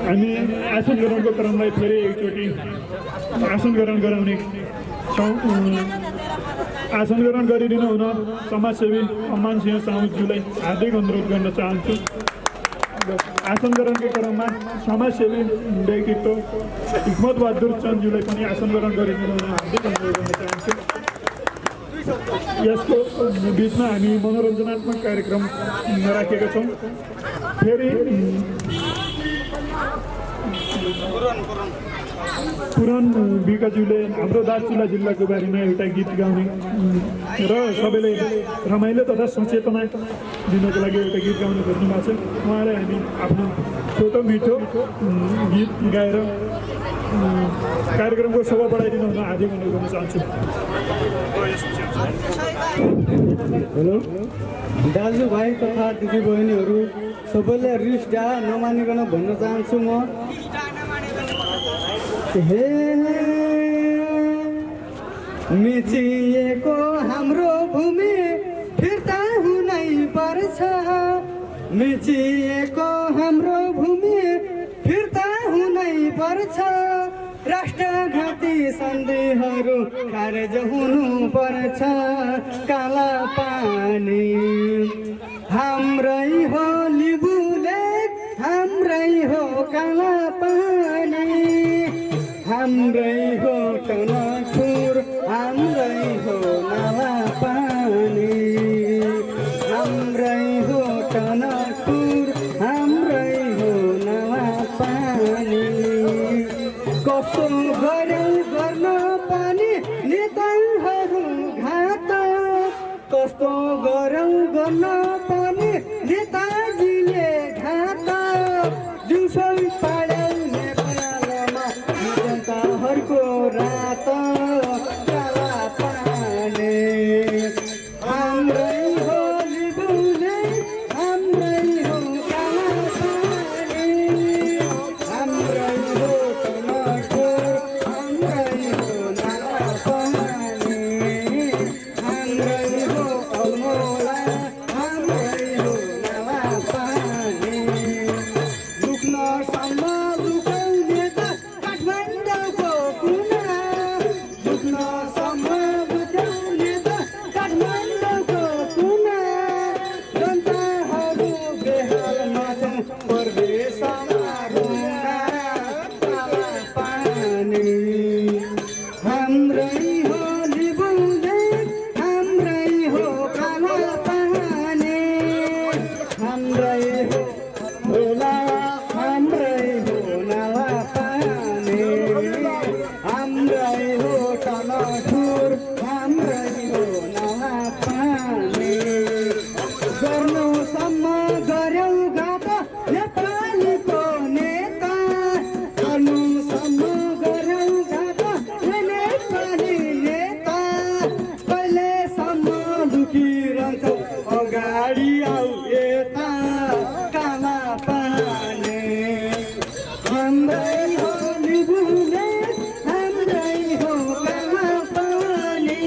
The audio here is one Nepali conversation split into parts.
हामी आसन ग्रहणको क्रमलाई फेरि एकचोटि आसन ग्रहण गराउने छौँ। आसन ग्रहण गरिदिनु हुन समाजसेवी अम्मान सिंह साउदज्यूलाई हार्दिक अनुरोध गर्न चाहन्छु। आसन ग्रहणको क्रममा समाजसेवी व्यक्तित्व हिक्मत बहादुर चन्दज्यूलाई पनि आसन ग्रहण गरिदिनु हुन हार्दिक अनुरोध गर्न चाहन्छु। यसको बिचमा हामी मनोरञ्जनात्मक कार्यक्रम राखेका छौँ। फेरि पुरन विकाज्यूले हाम्रो दार्चुला जिल्लाको बारेमा एउटा गीत गाउने र सबैले रमाइलो तथा सचेतना दिनको लागि एउटा गीत गाउनु खोज्नु भएको छ। उहाँलाई हामी आफ्नो छोटो मिठो गीत गाएर कार्यक्रमको शोभा बढाइदिनु हुन हार्दिक अनुरोध गर्न चाहन्छु। हेलो दाजुभाइ तथा दिदीबहिनीहरू सबैले रिस डा नमानिकन भन्न चाहन्छु म हे मिचिएको हाम्रो भूमि फिर्ता हुनै पर्छ। मिचिएको हाम्रो भूमि फिर्ता हुनै पर्छ। राष्ट्रघाती सन्धिहरू खारेज हुनु पर्छ। काला पानी हाम्रै हो लिबुलेक हाम्रै हो काला पानी हाम्रै हो टनकपुर हाम्रै हो नाला पानी हाम्रै हो टनकपुर हाम्रै हो नाला पानी। कस्तो गर्यौ गर्न पानी नेताहरू घात कस्तो गर्यौ गर्न पानी नेताजीले घात दिउँसो पाड्यौ नेपालमा जनताहरूको रात काला पानी हाम्रै हो लिबुले हाम्रै हो काला पानी हाम्रै हो टनकपुर हाम्रै हो नाला पानी हाम्रै हो अल्मोडा हाम्रै हो नाला पानी। लुक्नसम्म लुकाउने त काठमाडौँको कुना लुक्नसम्म लुकाउने त काठमाडौँको कुना जनताहरू बेहालमा छन् परदेशमा रुँदा काला पानी हाम्रै हो लिबुले हाम्रै हो काला पानी हाम्रै हो खोला हाम्रै हो नाला पानी हाम्रै हो टनकपुर हाम्रै हो नाला पानी। गर्नुसम्म गर्यौ घात नेपालीको नेता गर्नुसम्म गर्यौ घात नेपाली नेता कहिलेसम्म लुकिरहन्छौ अगाडि आऊ यता काला पानी हाम्रै हो लिबुले हाम्रै हो काला पानी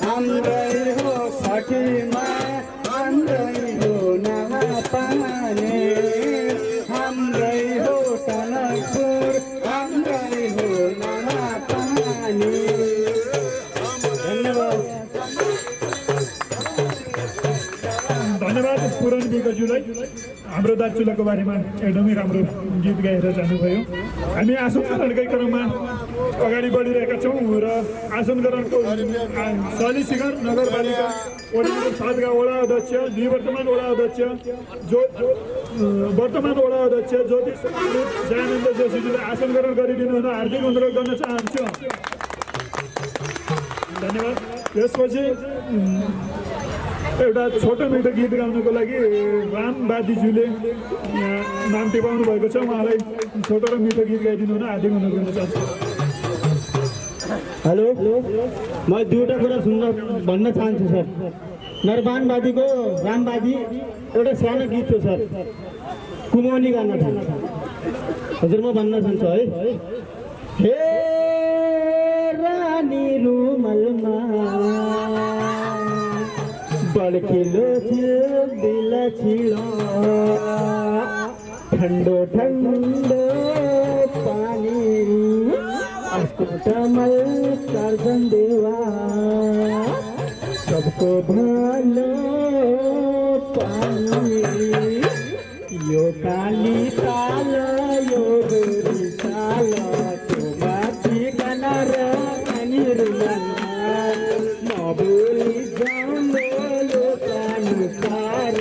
हाम्रै हो सखीमा हाम्रै हो नाला पानी हाम्रै हो टनकपुर हाम्रै हो नाला पानी। धन्यवाद। धन्यवाद पुरन विकाज्यूलाई हाम्रो दार्चुलाको बारेमा एकदमै राम्रो गीत गाएर जानुभयो। हामी आसन ग्रहणकै क्रममा अगाडि बढिरहेका छौँ र आसन ग्रहणको शाली शिखर नगरपालिका वडा नम्बर 7 का वडा अध्यक्ष निवर्तमान वडा अध्यक्ष वर्तमान वडा अध्यक्ष ज्योतिष जयानन्द जोशीजीले आसन ग्रहण गरिदिनु हुन हार्दिक अनुरोध गर्न चाहन्छु। धन्यवाद। त्यसपछि एउटा छोटो मिठो गीत गाउनको लागि राम बादीज्यूले नाम टिपाउनु भएको छ। उहाँलाई छोटो र मिठो गीत गाइदिनु हुन हार्दिक अनुरोध गर्न चाहन्छु। हेलो म दुईवटा कुरा भन्न चाहन्छु सर। नरबानवादीको रामवादी एउटा सानो गीत थियो सर कुमौनी गाउन चाहन्छु हजुर म भन्न चाहन्छु है। हे रानी रुमलमा बड़किलो दिल छिलो ठंडो ठंडो पानी अस्कुटमल सर्जन देवा सबको भलो पानी यो काली ताल यो गोरी ताल तो माथि कनर अनि रुलन नबोली जाऊलो कानु कार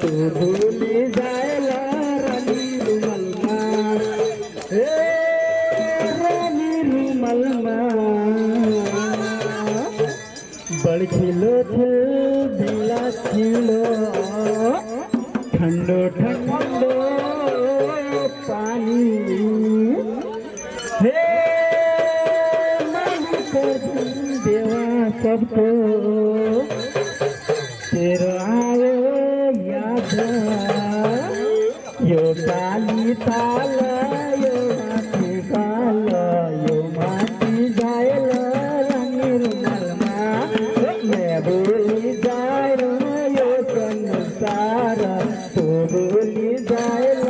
तो भूली जाएला रानी रुमलमा हे रानी रुमलमा बड़खिलो थे दिला खिलो ठंडो ठंडो पानी हे देवा सबको तेरो आयो याद यो काली ताल यो माथि काल यो माथि जाएल रानी रुमलमा मैं बोली जाए यो संसार तो बोली जाएल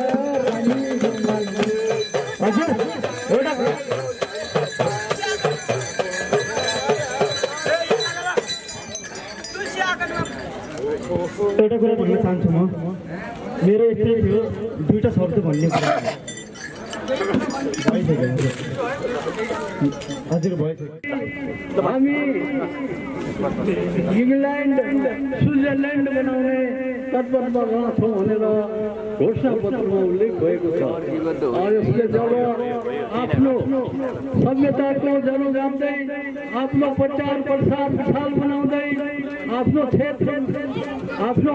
रानी रुमलमा हजुर एउटा कुरा भन्न चाहन्छु म मेरो यस्तै थियो दुईटा शब्द भन्ने कुरा हजुर भइसक्यो हामी इङ्ल्यान्ड स्विजरल्यान्ड बनाउने तत्परमा रहन्छौँ भनेर घोषणा पत्रमा उल्लेख भएको छ यसले जब आफ्नो सभ्यताको जन्म गाउँदै आफ्नो प्रचार प्रसार विशाल बनाउँदै आफ्नो क्षेत्र आफ्नो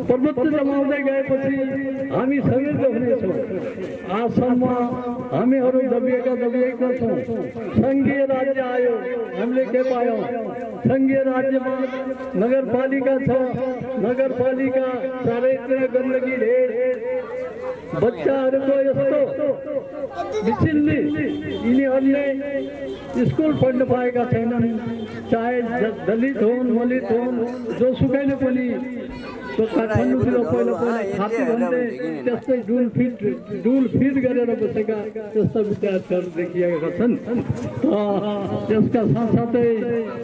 प्रभुत्व जमाउँदै गएपछि हामी समेत हुनेछौँ आजसम्म हामीहरू दबिएका छौँ सङ्घीय राज्य आयो हामीले के पायौँ सङ्घीय राज्यमा नगरपालिका छ नगरपालिका चारैतिर गन्दगी ढेर बच्चाहरूको यस्तो विचिल्ली यिनीहरूले स्कुल पढ्न पाएका छैनन् चाहे दलित हुन् मलित हुन् जोसुकैले पनि काठमाडौँतिर पहिला खाती भन्दै त्यस्तै डुल फिट गरेर बसेका त्यस्ता विद्यार्थीहरू देखिएका छन् त्यसका साथसाथै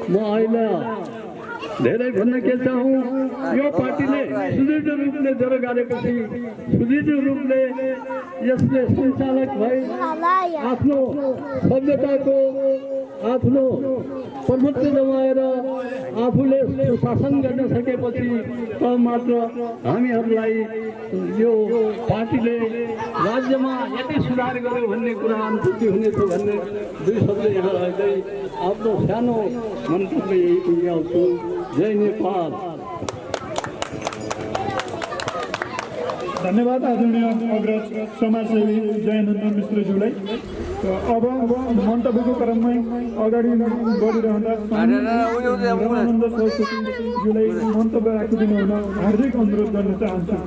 म अहिले धेरै भन्न के चाहूँ यो पार्टीले सुदृढ रूपले जरो गाडेपछि सुदृढ रूपले यसले सञ्चालक भई आफ्नो सभ्यताको आफ्नो प्रभुत्व जमाएर आफूले शासन गर्न सकेपछि त मात्र हामीहरूलाई यो पार्टीले राज्यमा यति सुधार गर्यो भन्ने कुरा अनुभूति हुनेछ भन्ने दुई शब्द यहाँ राख्दै आफ्नो सानो मन्तव्य यही पुर्याउँछु जय नेपाल धन्यवाद आदरणीय अग्रज समाजसेवी जयनन्दन मिश्रज्यूलाई अब मन्तव्यको क्रममै अगाडि बढिरहँदा रामानन्द सरस्वतीज्यूलाई मन्तव्य राखिदिनु हुन हार्दिक अनुरोध गर्न चाहन्छु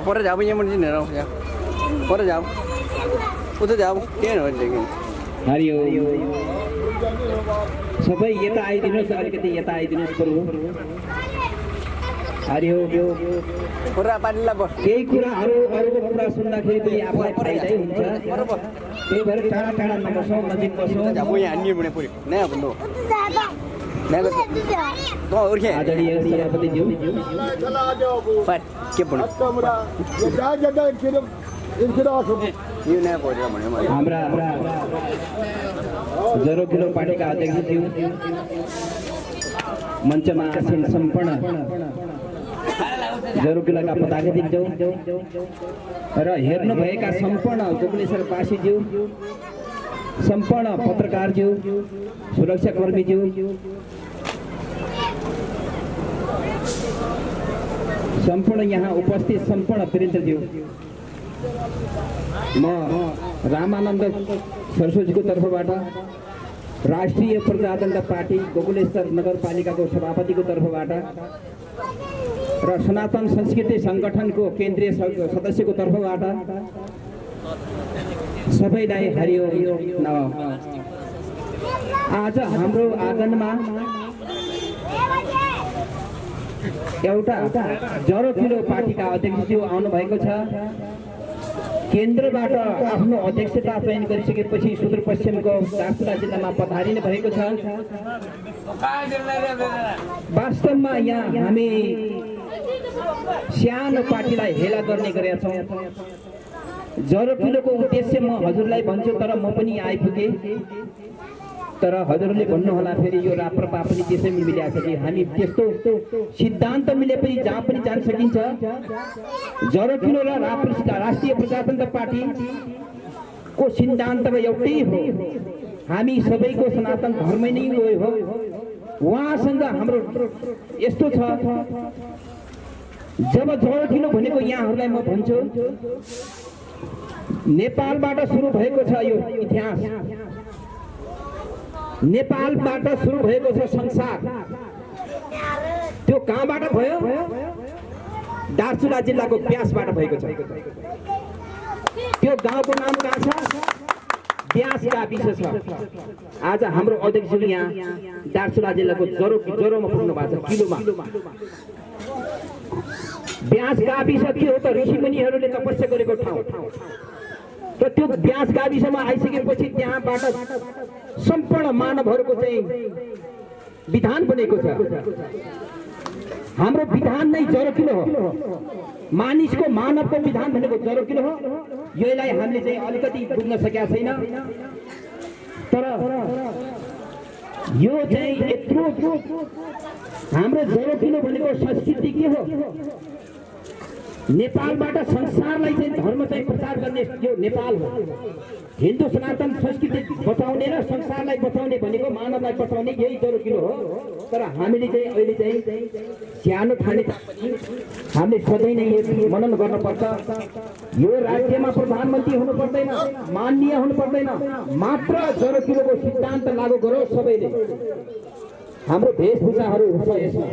पर जाऊ यहाँ मैले पर जाऊ उता जाऊ के हो हरियो सबै यता आइदिनुहोस् अलिकति यता आइदिनुहोस् प्रभु हरियो कुरा पानीलाई बस केही कुराहरू अरूको कुरा सुन्दाखेरि पनि आफूलाई फाइदै हुन्छ त्यही भएर टाढा टाढा नबसौँ नजिक बसौँ जाऊ यहाँ अन्य बुढे पुरी नयाँ भन्नु आदरणीय सभापतिज्यू के भन्नु यो नयाँ पढेर भन्यो हाम्रा जरोकिलो पार्टीका अध्यक्षज्यू मञ्चमा आसीन सम्पूर्ण जरोकिलाका पदाधिकारीज्यू र हेर्नुभएका सम्पूर्ण गोकुलेश्वरवासीज्यू सम्पूर्ण पत्रकारज्यू सुरक्षाकर्मीज्यू सम्पूर्ण यहाँ उपस्थित सम्पूर्ण प्रिन्टज्यू म रामानन्द सरस्वतीको तर्फबाट राष्ट्रिय प्रजातन्त्र पार्टी गोकुलेश्वर नगरपालिकाको सभापतिको तर्फबाट र सनातन संस्कृति सङ्गठनको केन्द्रीय सदस्यको तर्फबाट सबैलाई हरिओम नमः। आज हाम्रो आँगनमा एउटा जरोकिलो पार्टीका अध्यक्षज्यू आउनु भएको छ। केन्द्रबाट आफ्नो अध्यक्षता चयन गरिसकेपछि सुदूरपश्चिमको दार्चुला जिल्लामा पधारिनु भएको छ। वास्तवमा यहाँ हामी सानो पार्टीलाई हेला गर्ने गरेका छौँ। जरोकिलोको उद्देश्य म हजुरलाई भन्छु, तर म पनि आइपुगेँ। तर हजुरले भन्नुहोला फेरि यो राप्रपा पनि त्यसैमा मिलेको छ कि हामी त्यस्तो सिद्धान्त मिले पनि जहाँ पनि जान सकिन्छ। जरोकिलो र राष्ट्रिय प्रजातन्त्र पार्टीको सिद्धान्त एउटै हो। हामी सबैको सनातन धर्म नै हो। उहाँसँग हाम्रो यस्तो छ, जब जरोकिलो भनेको यहाँहरूलाई म भन्छु, नेपालबाट सुरु भएको छ यो इतिहास। नेपालबाट सुरु भएको छ संसार। त्यो कहाँबाट भयो? दार्चुला जिल्लाको ब्यासबाट भएको छ। त्यो गाउँको नाम कहाँ छ? ब्यास गाविस छ। आज हाम्रो अध्यक्ष यहाँ दार्चुला जिल्लाको ज्वरोमा पुग्नु भएको छ, किलोमा। ब्यास गाविस के हो त? ऋषिमुनिहरूले तपस्या गरेको ठाउँ। र त्यो ब्यास गाविसमा आइसकेपछि त्यहाँबाट सम्पूर्ण मानवहरूको चाहिँ विधान बनेको छ। हाम्रो विधान नै जरोकिलो हो। मानिसको मानवको विधान भनेको जरोकिलो हो। यसलाई हामीले चाहिँ अलिकति बुझ्न सकेका छैन। तर यो चाहिँ यत्रो हाम्रो जरोकिलो भनेको संस्कृति के हो? नेपालबाट संसारलाई चाहिँ धर्म चाहिँ प्रचार गर्ने यो नेपाल हो। हिन्दू सनातन संस्कृति बचाउने र संसारलाई बचाउने भनेको मानवलाई बचाउने यही जरोकिलो हो। तर हामीले चाहिँ अहिले चाहिँ सानो ठाने तापनि हामीले सधैँ नै यो मनन गर्नुपर्छ। यो राज्यमा प्रधानमन्त्री हुनु पर्दैन, माननीय हुनु पर्दैन, मात्र जरोकिलोको सिद्धान्त लागू गरोस् सबैले। हाम्रो वेशभूषाहरू छ यसमा।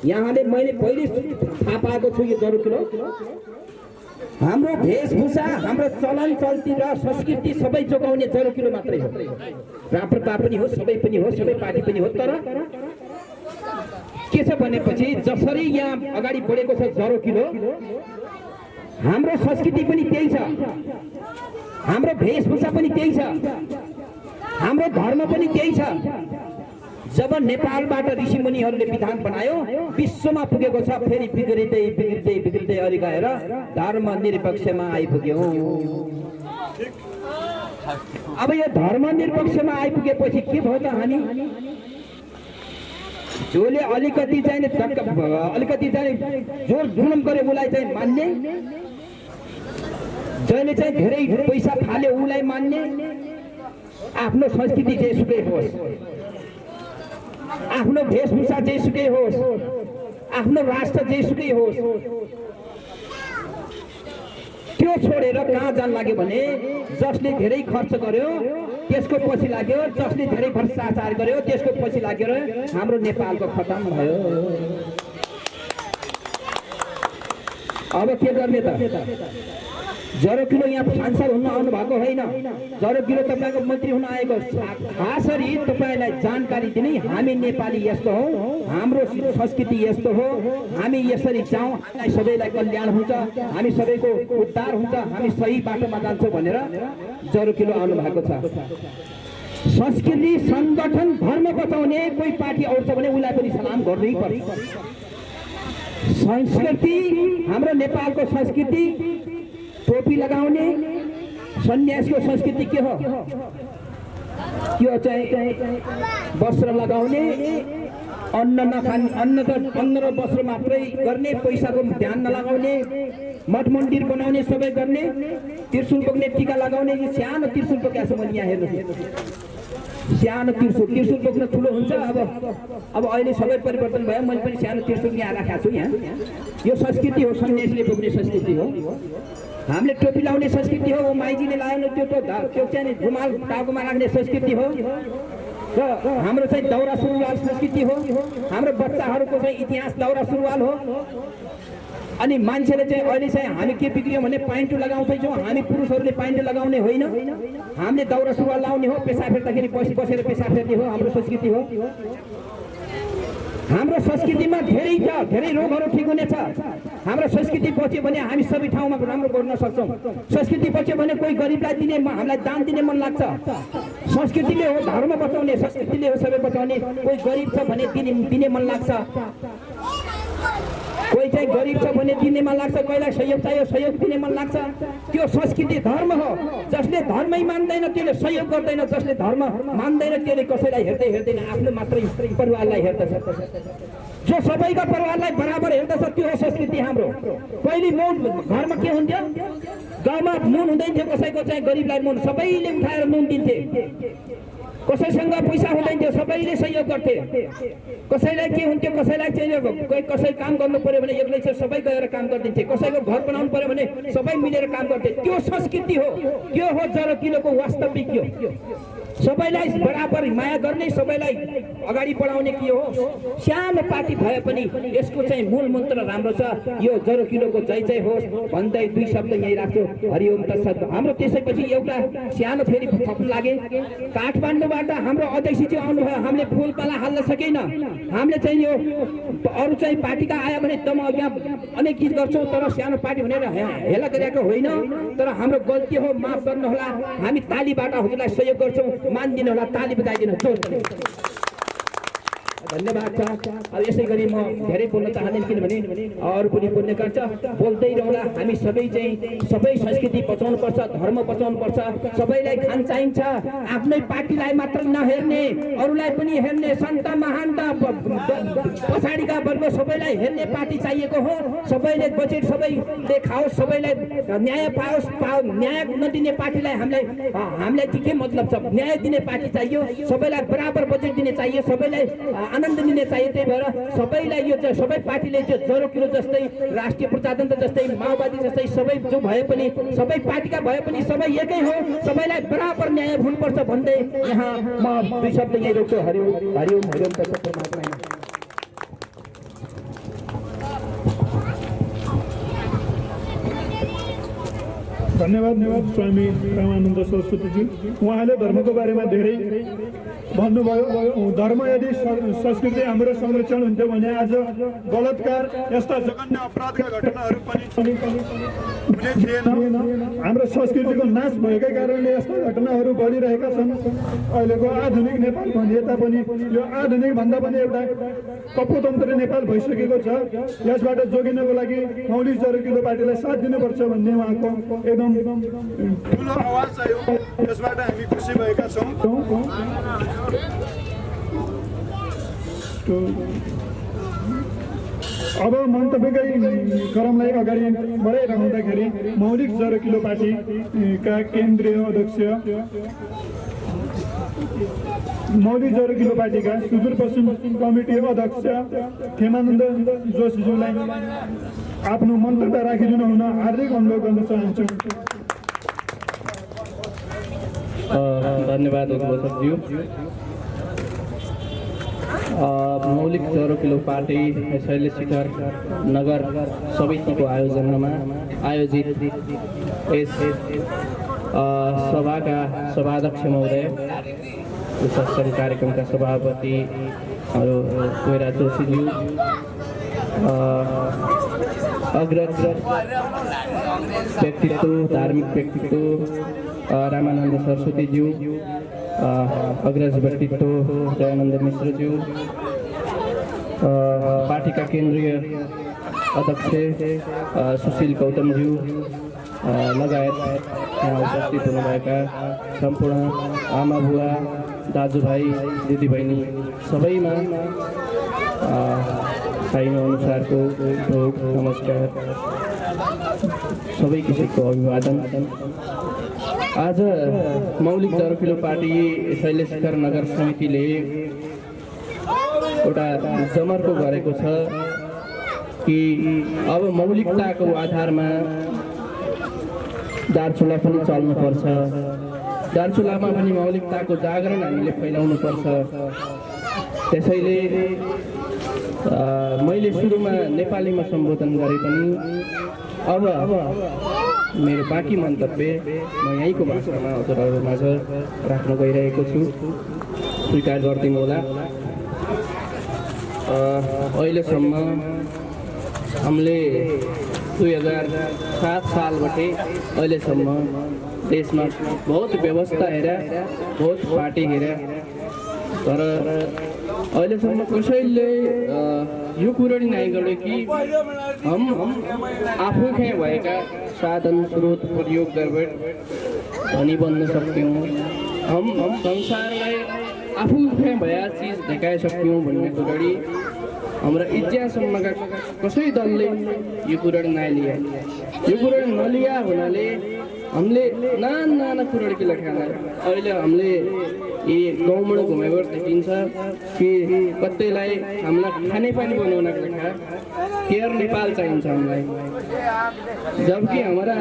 यहाँले मैले पहिले थाहा पाएको छु यो जरोकिलो। हाम्रो वेशभूषा, हाम्रो चलन चल्ती र संस्कृति सबै जोगाउने जरोकिलो मात्रै हो। राप्रपा पनि हो, सबै पनि हो, सबै पार्टी पनि हो। तर के छ भनेपछि जसरी यहाँ अगाडि बढेको छ जरोकिलो, हाम्रो संस्कृति पनि त्यही छ, हाम्रो वेशभूषा पनि त्यही छ, हाम्रो धर्म पनि त्यही छ। जब नेपालबाट ऋषिमुनिहरूले विधान बनायो, विश्वमा पुगेको छ। फेरि बिग्रिँदै बिग्रिँदै बिग्रिँदै अघि गएर धर्म निरपेक्षमा आइपुग्यौँ। अब यो धर्म निरपेक्षमा आइपुगेपछि के भयो त? हामी जसले अलिकति चाहिँ जोर जुलुम गरे उसलाई चाहिँ मान्ने, जसले चाहिँ धेरै पैसा फाल्यो उसलाई मान्ने। आफ्नो संस्कृति जेसुकै होस्, आफ्नो वेशभूषा जेसुकै होस्, आफ्नो राष्ट्र जेसुकै होस्, त्यो छोडेर कहाँ जान लाग्यो भने जसले धेरै खर्च गर्यो त्यसको पछि लाग्यो, जसले धेरै भ्रष्टाचार गर्यो त्यसको पछि लागेर हाम्रो नेपालको खतम भयो। अब के गर्ने त? जरोकिलो यहाँ सांसद हुन आउनु भएको होइन। जरोकिलो तपाईँको मन्त्री हुन आएको। खासरी तपाईँलाई जानकारी दिने, हामी नेपाली यस्तो हो, हाम्रो संस्कृति यस्तो हो, हामी यसरी जाउँ, हामीलाई सबैलाई कल्याण हुन्छ, हामी सबैको उद्धार हुन्छ, हामी सही बाटोमा जान्छौँ भनेर जरोकिलो आउनु भएको छ। संस्कृति, संगठन, धर्म बचाउने कोही पार्टी आउँछ भने उसलाई पनि सलाम गर्नै पर्छ। संस्कृति, हाम्रो नेपालको संस्कृति टोपी लगाउने, सन्यासको संस्कृति के हो? यो चाहिँ वस्त्र लगाउने, अन्न नखाने, अन्न र वस्त्र मात्रै गर्ने, पैसाको ध्यान नलगाउने, मठ मन्दिर बनाउने सबै गर्ने, त्रिशूल बोक्ने, टीका लगाउने। यो सानो त्रिशूल बोकेको छ मैले यहाँ हेर्नु, सानो त्रिशूल बोक्न ठुलो हुन्छ। अब अहिले सबै परिवर्तन भयो। मैले पनि सानो त्रिशूल यहाँ राखेको छु। यहाँ यो संस्कृति हो, सन्यासीले बोक्ने संस्कृति हो। हामीले टोपी लाउने संस्कृति हो। माइजीले लाउने त्यो चाहिँ रुमाल टाउकोमा राख्ने संस्कृति हो। र हाम्रो चाहिँ दौरा सुरुवाल संस्कृति हो। हाम्रो बच्चाहरूको चाहिँ इतिहास दौरा सुरुवाल हो। अनि मान्छेले चाहिँ अहिले चाहिँ हामी के बिग्रियो भने प्यान्ट लगाउँदैछौँ। हामी पुरुषहरूले प्यान्ट लगाउने होइन, हामीले दौरा सुरुवाल लाउने हो। पेसा फेर्दाखेरि बसेर पेसा फेर्ने हो, हाम्रो संस्कृति हो। हाम्रो संस्कृतिमा धेरै छ, धेरै रोगहरू ठिक हुनेछ। हाम्रो संस्कृति बच्यो भने हामी सबै ठाउँमा राम्रो गर्न सक्छौँ। संस्कृति बच्यो भने कोही गरिबलाई दिने, हामीलाई दान दिने मन लाग्छ। संस्कृतिले हो धर्म बचाउने, संस्कृतिले हो सबै बचाउने। कोही गरिब छ भने दिने मन लाग्छ, कोही चाहिँ गरिब छ भने दिने मन लाग्छ, कोहीलाई सहयोग चाहियो सहयोग दिने मन लाग्छ। त्यो संस्कृति धर्म हो। जसले धर्मै मान्दैन त्यसले सहयोग गर्दैन, जसले धर्म मान्दैन त्यसले कसैलाई हेर्दैन, आफ्नो मात्रै परिवारलाई हेर्दछ। जो सबैका परिवारलाई बराबर हेर्दछ त्यो हो संस्कृति हाम्रो। पहिले नुन घरमा के हुन्थ्यो, गाउँमा नुन हुँदैन थियो, कसैको चाहिँ गरिबलाई नुन सबैले उठाएर नुन दिन्थे। कसैसँग पैसा हुँदैन थियो, सबैले सहयोग गर्थे। कसैलाई के हुन्थ्यो, कसैलाई चाहिँ कसै काम गर्नु पर्यो भने एक्लै चाहिँ सबै गएर काम गरिदिन्थे। कसैको घर बनाउनु पर्यो भने सबै मिलेर काम गर्थे। त्यो संस्कृति हो, त्यो हो जरो किलोको वास्तविक। यो सबैलाई बराबर माया गर्ने, सबैलाई अगाडि बढाउने के हो। सानो पार्टी भए पनि यसको चाहिँ मूल मन्त्र राम्रो छ। यो जरो किलोको जय जय होस् भन्दै दुई शब्द यही राख्छु, हरिओम तत्सत। हाम्रो त्यसैपछि एउटा सानो फेरि थप्नु लागे। काठमाडौँबाट हाम्रो अध्यक्षजी आउनुभयो, हामीले फुलपाला हाल्न सकेन। हामीले चाहिँ यो अरू चाहिँ पार्टीका आयो भने त म यहाँ अनेक गीत गर्छौँ, तर सानो पार्टी भनेर हेला गरेको होइन। तर हाम्रो गल्ती हो, माफ गर्नुहोला। हामी तालीबाट हजुरलाई सहयोग गर्छौँ, मानिदिनु होला, ताली बजाइदिनु जोडले। धन्यवाद छ। अब यसै गरी म धेरै बोल्न चाहदिनँ, किनभने अरू पनि बोल्ने गर्छ। बोल्दै रहला। हामी सबै चाहिँ सबै संस्कृति बचाउनुपर्छ, धर्म बचाउनुपर्छ। सबैलाई खान चाहिन्छ। आफ्नै पार्टीलाई मात्र नहेर्ने, अरूलाई पनि हेर्ने, सन्त महान्त पछाडिका वर्ग सबैलाई हेर्ने पार्टी चाहिएको हो। सबैले बजेट सबैले खाओस्, सबैलाई न्याय पाओस्। न्याय नदिने पार्टीलाई हामीलाई चाहिँ के मतलब छ? न्याय दिने पार्टी चाहियो, सबैलाई बराबर बजेट दिने चाहियो, सबैलाई आनन्द लिने चाहियो। त्यही भएर सबैलाई यो सबै पार्टीले जो जरो किलो जस्तै, राष्ट्रिय प्रजातन्त्र जस्तै, माओवादी जस्तै सबै जो भए पनि, सबै पार्टीका भए पनि सबै एकै हो। सबैलाई बराबर न्याय हुनुपर्छ भन्दै यहाँ म दुई शब्द यही रोक्छु। हरिओम हरिओम हरिओम तत्सत परमात्मा। धन्यवाद स्वामी रामानन्द सरस्वतीजी। उहाँले धर्मको बारेमा धेरै भन्नुभयो। धर्म यदि संस्कृति हाम्रो संरक्षण हुन्थ्यो भने आज बलात्कार यस्ता जघन्य अपराधका घटनाहरू पनि हुने थिएन। हाम्रो संस्कृतिको नाश भएकै कारणले यस्ता घटनाहरू बढिरहेका छन्। अहिलेको आधुनिक नेपाल भनिए तापनि यो आधुनिक भन्दा पनि एउटा कपोतन्त्री नेपाल भइसकेको छ। यसबाट जोगिनको लागि मौलिक जरुकिलो पार्टीलाई साथ दिनुपर्छ भन्ने उहाँको एकदम ठुलो आवाज आयो। यसबाट हामी खुसी भएका छौँ। अब मन्तव्यकै क्रमलाई अगाडि बढाइरहँदाखेरि मौलिक जरुकिलो पार्टीका केन्द्रीय अध्यक्ष, मौलिक जरुकिलो पार्टीका सुदूरपश्चिम कमिटी अध्यक्ष खेमानन्द जोशीज्यूलाई आफ्नो मन्तव्य राखिदिनु हुन हार्दिक अनुरोध गर्न चाहन्छु। धन्यवाद उद्घोषकज्यू। मौलिक जरुकिलो पार्टी शैलशिखर नगर समितिको आयोजनामा आयोजित यस सभाका सभाध्यक्ष महोदय, विशेष कार्यक्रमका सभापति कोइरा जोशीज्यू, अग्रज व्यक्तित्व, धार्मिक व्यक्तित्व रामानन्द सरस्वतीज्यू, अग्रज व्यक्तित्व दयानन्द मिश्रज्यू, पार्टीका केन्द्रीय अध्यक्ष सुशील गौतमज्यू लगायत यहाँ उपस्थित हुनुभएका सम्पूर्ण आमा बुवा, दाजुभाइ, दिदीबहिनी सबैमा चाहिने अनुसारको ढोक नमस्कार, सबै किसिमको अभिवादन। आज मौलिक जरुकिलो पार्टी शैलशिखर नगर समितिले एउटा जमर्को गरेको छ कि अब मौलिकताको आधारमा दार्चुला पनि चल्नुपर्छ, दार्चुलामा पनि मौलिकताको जागरण हामीले फैलाउनुपर्छ। त्यसैले मैले सुरुमा नेपालीमा सम्बोधन गरे पनि अब मेरो बाँकी मन्तव्य म यहीँको भाषामा हजुरहरूमाझ राख्न गइरहेको छु, स्वीकार गरिदिनु होला। अहिलेसम्म हामीले 2007 सालबाट अहिलेसम्म देशमा बहुत व्यवस्था हेऱ्या, बहुत पार्टी हेऱ्या, तर अहिलेसम्म कसैले यो कुरो नै गरे कि हम आफूकै भएका साधन स्रोत प्रयोग गरेर धनी बन्न सक्यौँ, हम संसारलाई आफूकै भएका चिज देखाइसक्यौँ भन्ने कुराले हाम्रा इज्यासम्मका कसै दलले यो कुरा नलिया। यो कुरा नलिया हुनाले हामीले नाना कुराहरू के लेखाला। अहिले हामीले यी गाउँबाट घुमेर देखिन्छ कि कतैलाई हामीलाई खानेपानी बनाउनको लेखा केयर नेपाल चाहिन्छ हामीलाई, जबकि हमारा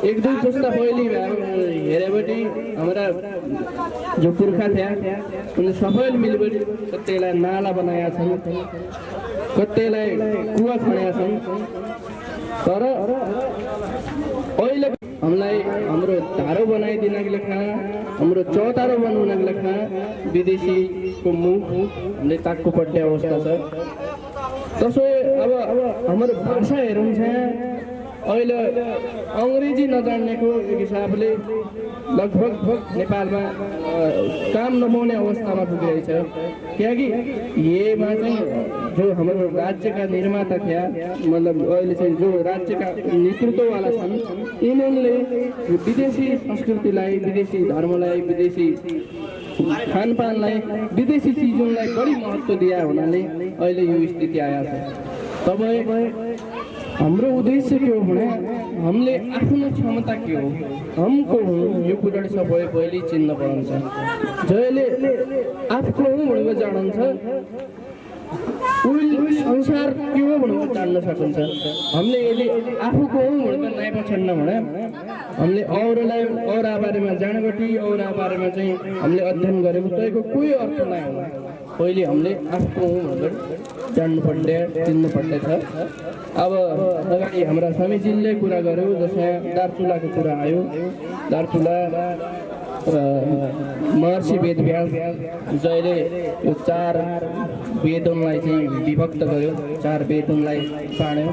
1-2 पुस्ता पहिले हेरेपछि हमारा जो पुर्खा थिए उनले सबैले मिलेर कतैलाई नाला बनाएका छन्, कतैलाई कुवा खनेका छन्, तर अहिले हामीलाई हाम्रो धारो बनाइदिनको लेखा, हाम्रो चौतारो बनाउनको लेखा विदेशीको मुख हामीले ताक्नु पर्ने अवस्था छ। त्यसो अब हाम्रो भाषा हेरौँ चाहिँ अहिले अङ्ग्रेजी नजान्नेको एक हिसाबले लगभग नेपालमा काम नपाउने अवस्थामा पुगिरहेछ। किनकि येमा चाहिँ जो हाम्रो राज्यका निर्माता थिए, मतलब अहिले चाहिँ जो राज्यका नेतृत्ववाला छन्, यिनीहरूले विदेशी संस्कृतिलाई, विदेशी धर्मलाई, विदेशी खानपानलाई, विदेशी चिजहरूलाई बढी महत्त्व दिए हुनाले अहिले यो स्थिति आएको छ। तपाईँ हाम्रो उद्देश्य के हो भने हामीले आफ्नो क्षमता के हो, हम को हौँ, यो कुरा सबै पहिले चिन्न पर्छ। जसले आफूको हुँ भनेर जान्छ उही संसार के हो भनेर जान्न सकिन्छ। हामीले यदि आफूको हुँ भनेर नै पछाड्न भने हामीले अरूलाई अरू बारेमा जानगटी, अरू बारेमा चाहिँ हामीले अध्ययन गरेको त्यसको कोही अर्थ नै होला। पहिले हामीले आफूको हुँ भनेर जान्नुपर्ने, चिन्नुपर्ने छ। अब अगाडि हाम्रा समीजीले कुरा गर्यो, जस्तै दार्चुलाको कुरा आयो। दार्चुला महर्षि वेदव्यास जहिले यो 4 वेदनलाई चाहिँ विभक्त गर्यो, 4 वेदनलाई बाँड्यो,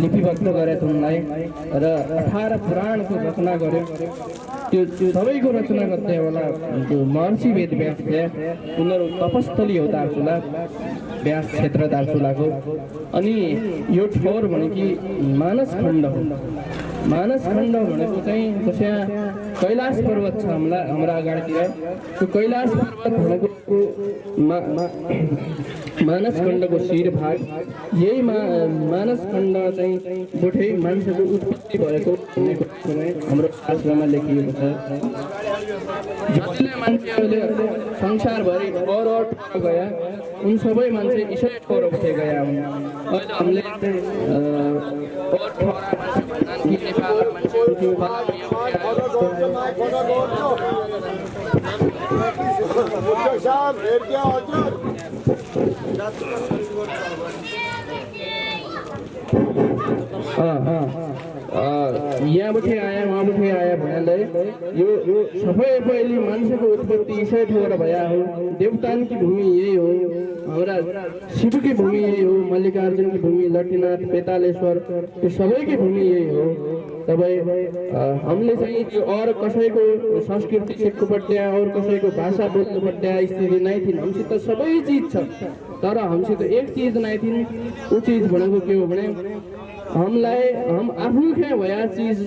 लिपिबद्ध गरे उनलाई र 18 पुराणको रचना गर्यो। त्यो सबैको रचना गर्दै होला जो महर्षि वेदव्यास थिए, उनीहरू तपस्थली हो दार्चुला, व्यास क्षेत्र दार्चुलाको। अनि यो ठौर भनेको मानस खण्ड हो। मानस खण्ड भनेको चाहिँ जस्तै कैलाश पर्वत छ हाम्रा अगाडितिर, त्यो कैलाश पर्वत भनेको मानस खण्डको शिर भाग। यही मानस खण्ड चाहिँ बोठे मान्छेको उत्पत्ति भएको हाम्रो शास्त्रमा लेखिएको छ। जसले मान्छेहरूले संसारभरि अरू गया, उन सबै मान्छे ईश्वर पर उठे गया हुन्। अहिले हामीले यहाँबाट आया वहाँबाट आया भन्नाले यो सबै पहिले मान्छेको उत्पत्ति ईश्वर ठोर भया हो। देवतानकी भूमि यही हो, हाम्रा शिवकी भूमि यही हो, मल्लिकार्जुनकी भूमि, लट्टीनाथ, बेतालेश्वर, यो सबैकी भूमि यही हो। तपाईँ हामीले चाहिँ त्यो अरू कसैको संस्कृति सिक्नु पर्ने, अरू कसैको भाषा बोल्नु पर्ने स्थिति नै थिएन। हामीसित सबै चिज छ, तर हामीसित एक चिज नै थिएन। ऊ चिज भनेको के हो भने हामीलाई हम आफूकै भया चिज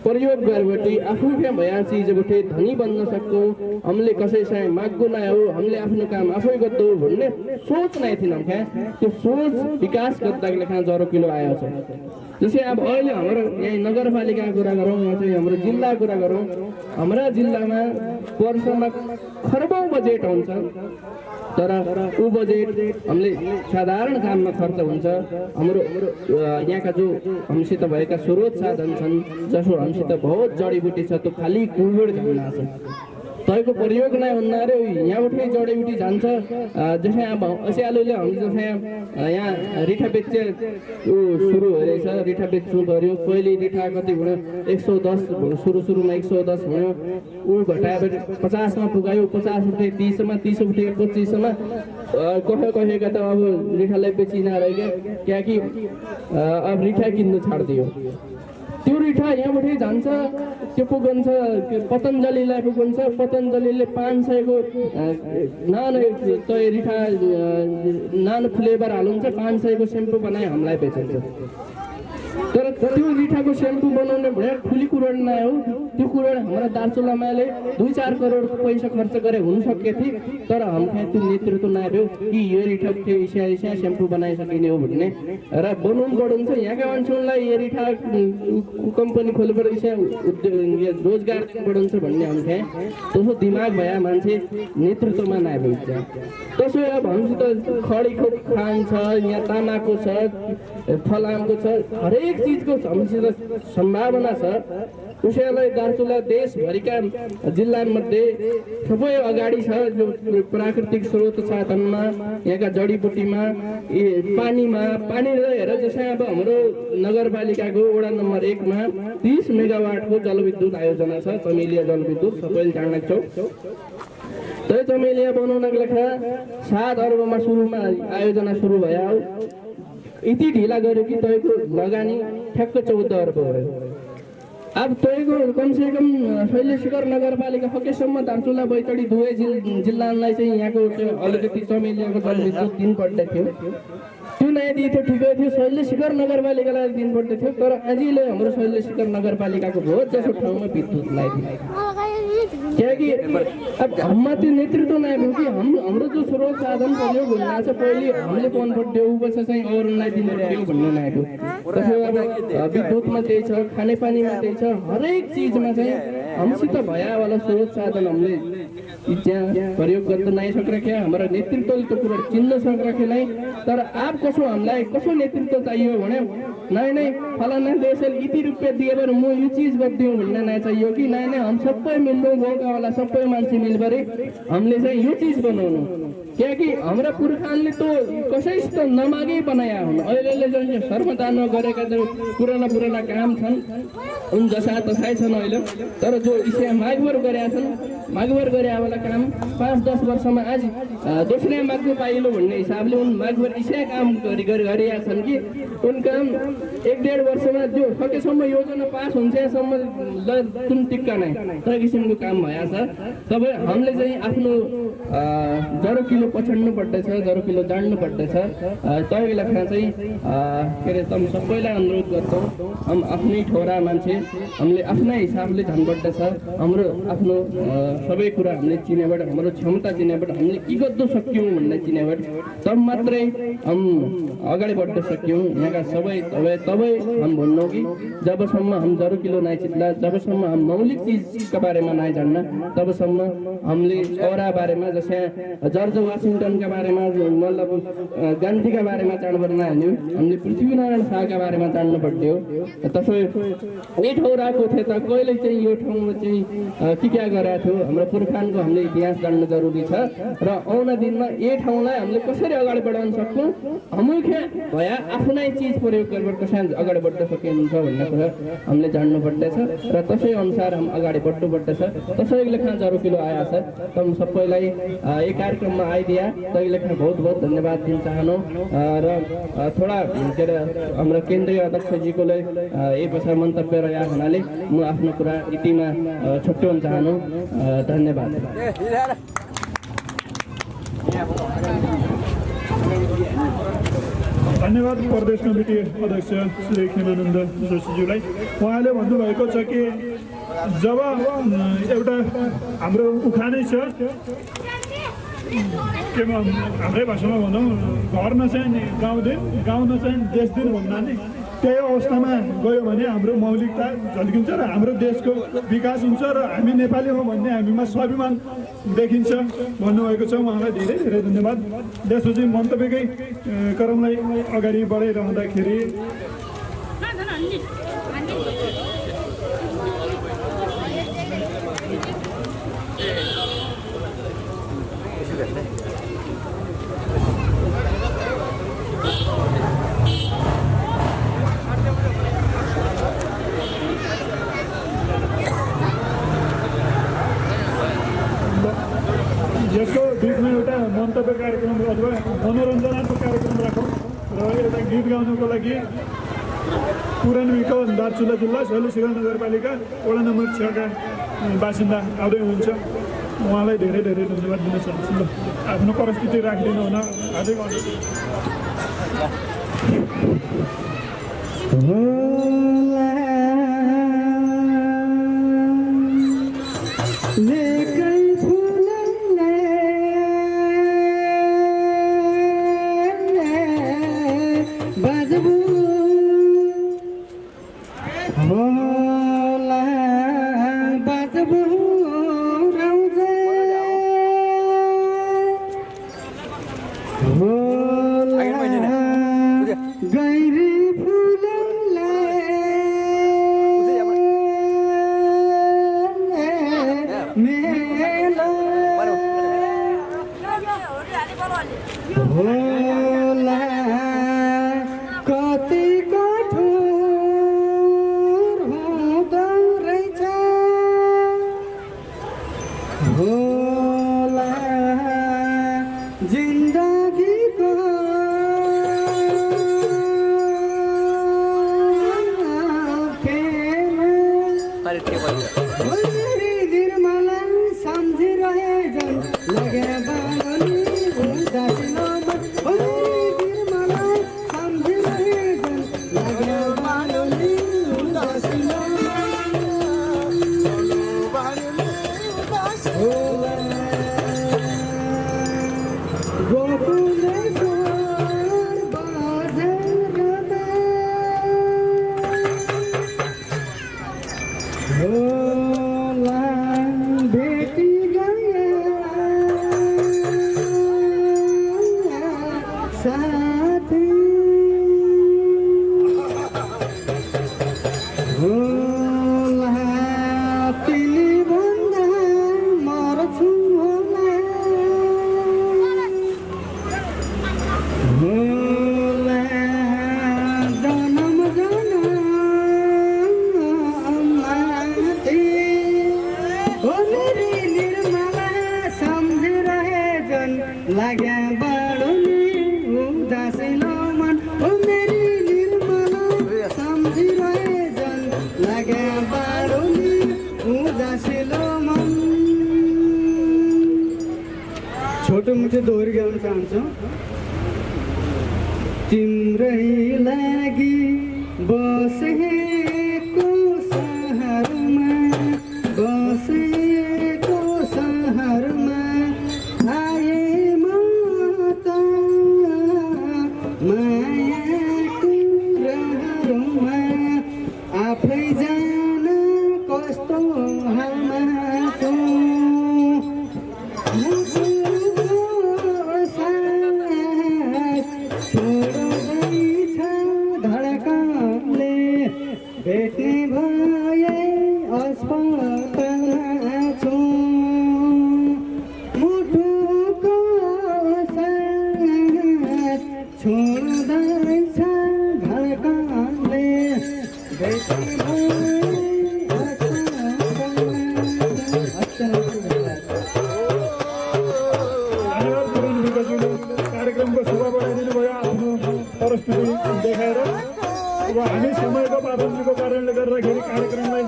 प्रयोग गरेर आफूकै भया चिजबाट धनी बन्न सक्छौँ। हामीले कसैसँग माग्नु नै हो, हामीले आफ्नो काम आफै गर्छौँ भन्ने सोच नै थिएन। क्या त्यो सोच विकास गर्दाको लेखा 0 किलो आएको छ। जस्तै अब अहिले हाम्रो यही नगरपालिकाको कुरा गरौँ, यहाँ चाहिँ हाम्रो जिल्लाको कुरा गरौँ। हाम्रा जिल्लामा वर्षमा खरबौँ बजेट हुन्छ, तर ऊ बजेट हामीले साधारण काममा खर्च हुन्छ। हाम्रो यहाँका जो हामीसित भएका स्रोत साधन छन्, जसो हामीसित बहुत जडीबुटी छ, त्यो खालि कोभिड झम्ना छ। तैको तयको प्रयोग नै हुन्न रे यहाँबाट जडीबुटी जान्छ जसै अब असियालोले हामीले जसै यहाँ रिठा बेच्चे सुरु भइरहेछ रिठा बेच्नु पर्यो पहिले रिठा कति भयो 110 सुरुमा 110 भयो ऊ घटाएर 50 मा पुगायो 50 रुपैयाँ 30 मा 30 रुपैयाँ 25 मा कहेका त अब रिठालाई बेचिन रहेको क्याकि अब रिठा किन्नु छाड्दियो त्यो रिठा यहाँबाट जान्छ त्यो पुगन्छ पतञ्जलिलाई पुगन्छ पतञ्जलिले 500 को नानो तय रिठा नानो फ्लेभर हाल्नुहुन्छ 500 को सेम्पू बनाए हामीलाई बेच्छ तर त्यो रिठाको सेम्पू बनाउने भने ठुली कुरो नै हो त्यो कुरो हाम्रो दार्चुलामाले 2-4 करोड पैसा खर्च गरे हुन सक्यो थिए तर हामीले त्यो नेतृत्व नआयो कि यो रिठा के इसा सेम्पू बनाइ सकिने हो भन्ने र बनाउन गडुन्छ यहाँका मान्छेलाई यो रिठा कम्पनी खोलेर इसा रोजगार बढाउँछ भन्ने हामीले त्यसो दिमाग भए मान्छे नेतृत्वमा नआयो त्यसो अब हामीसित खडीको खान छ यहाँ तामाको छ फलामको छ हरेक चीजको हामीसित सम्भावना छ उसैलाई दार्चुला देशभरिका जिल्लामध्ये सबै अगाडि छ जो प्राकृतिक स्रोत साधनमा यहाँका जडीबुटीमा पानी रहेर जसै अब हाम्रो नगरपालिकाको वडा नम्बर 1 मा 30 मेगावाटको जलविद्युत आयोजना छ चमेलिया जलविद्युत सबैले जान्न छौ त्यो चमेलिया बनाउनको लागि 7 अर्बमा सुरुमा आयोजना सुरु भयो यति ढिला गर्यो कि तयको लगानी ठ्याक्क 14 अर्ब भयो अब तयको कमसेकम शैलेशकर नगरपालिका सकेसम्म दार्चुला बैतडी दुवै जिल्लालाई चाहिँ यहाँको अलिकति चमेलियाको जलविद्युत दिनुपर्दै थियो त्यो नदिए थियो ठिकै थियो शैलेशकर नगरपालिकालाई दिनुपर्दै थियो तर आजले हाम्रो शैलेशकर नगरपालिकाको बहुत जसो ठाउँमा विद्युत लगाइदियो किनकि अब हाम्रो त्यो नेतृत्व नआयो कि हाम्रो जो स्रोत साधन प्रयोग हुन छ पहिले हामीले पाउनु पर्थ्यो पछि चाहिँ अरूलाई दिनु पर्यो भन्ने नआयो त्यसो अब विद्युतमा त्यही छ खानेपानीमा त्यही छ हरेक चीजमा चाहिँ हमसित भयावाला स्रोत साधन हामीले त्यहाँ प्रयोग गर्न नै सकिरहेको हाम्रो नेतृत्वले त्यो कुरा चिन्न सकिरहेको नै तर आप कसो हामीलाई कसो नेतृत्व चाहियो भने नै फलाना देशले यति रुपैयाँ दिएर म यो चीज गर्दिउँ भन्ने नै चाहियो कि नै हम सबै मिल्नु गाउँकावाला सबै मान्छे मिलबरी हामीले चाहिँ यो चीज बनाउनु किनकि हाम्रा पुर्खाले त कसैसित नमागे बनाया हुन् अहिले चाहिँ सर्वदानमा गरेका जो पुराना काम छन् उन जसा तसाइ छन् अहिले तर जो इसे मागभर गरेका छन् मागभर गरेवाला काम 5-10 वर्षमा आज दोस्रो माग्नु पाइलो भन्ने हिसाबले उन मागभर इसे काम गरिरहेका छन् कि उन काम 1-1.5 वर्षमा जो सकेसम्म योजना पास हुन्छसम्म जुन टिक्का नै त्यो किसिमको काम भएछ तब हामीले चाहिँ आफ्नो जरो किलो पछाड्नु पर्दछ जरो किलो जान्नु पर्दछ तय लेखा चाहिँ के रे तम सबैलाई अनुरोध गर्छौं हम आफ्नै ठोरा मान्छे हामीले आफ्नै हिसाबले जान्नुपर्दछ हाम्रो आफ्नो सबै कुरा हामीले चिनेबाट हाम्रो क्षमता चिनेबाट हामीले के गर्न सक्यौं भन्ने चिनेबाट तब मात्रै हम अगाडि बढ्न सक्यौं यहाँका सबै तबै हम भन्नु कि जबसम्म हम जरो किलो नै चित्ला जबसम्म हम मौलिक चीजका बारेमा नै जान्न तबसम्म हामीले औरा बारेमा जस्तै जर्ज वाशिंटनका बारेमा मतलब गान्धीका बारेमा जान्नु पर्दैन हामीले पृथ्वीनारायण शाहका बारेमा जान्नु पर्यो त्यसो यो ठौराको थियो त कहिले चाहिँ यो ठाउँमा चाहिँ के गरेको थियो हाम्रो पुर्खानको हामीले इतिहास जान्न जरुरी छ र आउने दिनमा यो ठाउँलाई हामीले कसरी अगाडि बढाउन सक्छौं हामीले भया आफ्नै चीज प्रयोग गरेर कसरी अगाडि बढ्न सकिन्छ भन्ने कुरा हामीले जान्नु पर्दछ र त्यसै अनुसार हम अगाडि बढ्नु पर्दछ त्यसैले लेखा जरो किलो आया छ तम सबैलाई यो कार्यक्रममा आइदिया त्यसैले लेखा बहुत धन्यवाद दिन चाहनु र थोडा के रे हाम्रो केन्द्रीय अध्यक्षजीकोले यही पछा मन्तव्य रह्या हुनाले म आफ्नो कुरा यतिमा छुट्याउन चाहनु धन्यवाद धन्यवाद प्रदेश कमिटी अध्यक्ष श्री खेमानन्द जोशीज्यूलाई उहाँले भन्नुभएको छ कि जब एउटा हाम्रो उखानै छ के हाम्रै भाषामा भनौँ घर नचाहिँ गाउँ नचाहिँ देश दिन भन्दा नि त्यही अवस्थामा गयो भने हाम्रो मौलिकता झल्किन्छ र हाम्रो देशको विकास हुन्छ र हामी नेपाली हौँ भन्ने हामीमा स्वाभिमान देखिन्छ भन्नुभएको छ उहाँलाई धेरै धेरै धन्यवाद त्यसपछि मन्तव्यकै क्रमलाई अगाडि बढाइरहँदाखेरि यसको बिचमा एउटा मन्तव्य कार्यक्रम अथवा मनोरञ्जनात्मक कार्यक्रम राखौँ र एउटा गीत गाउनको लागि पुरानो दार्चुला जिल्ला शैलेश्वरी नगरपालिका वडा नम्बर 6 का बासिन्दा आउँदै हुनुहुन्छ। उहाँलाई धेरै धेरै धन्यवाद दिन चाहन्छु। ल आफ्नो परिस्थिति राखिदिनु हुन हार्दिक छोटो मोटो दोहोरी गाउन चाहन्छु। तिम्रै लागि बसेको सहरमा आए म त मायाको रहरमा आफै जान कस्तो हालमा छु। भेट्ने भए अस्पतालमा छु। मुटुको साथ छोड्दैछ धड्कनले। भेट्ने कार्यक्रमको शोभा बढाइदिनु भयो आफ्नो परिस्थिति देखाएर। अब हामी समयको पाबन्दीको कारणले गर्दाखेरि कार्यक्रमलाई